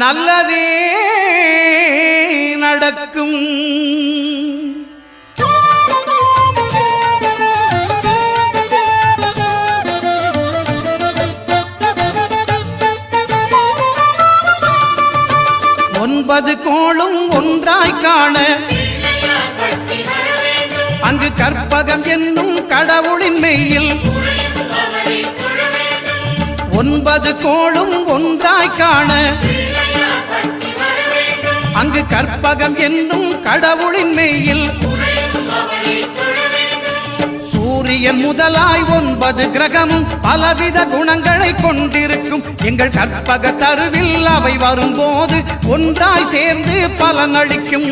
நல்லதே நடக்கும். ஒன்பது கோளும் ஒன்றாய் காண அங்கு கற்பகம் என்னும் கடவுளின் மெய்யில் ஒன்பது கோளும் ஒன்றாய் காண அங்கு கற்பகம் என்னும் கடவுளின் மெய்யில் சூரியன் முதலாய் 9 கிரகமும் பலவித குணங்களை கொண்டிருக்கும். எங்கள் கற்பக தருவில் அவை வரும்போது ஒன்றாய் சேர்ந்து பலனளிக்கும்.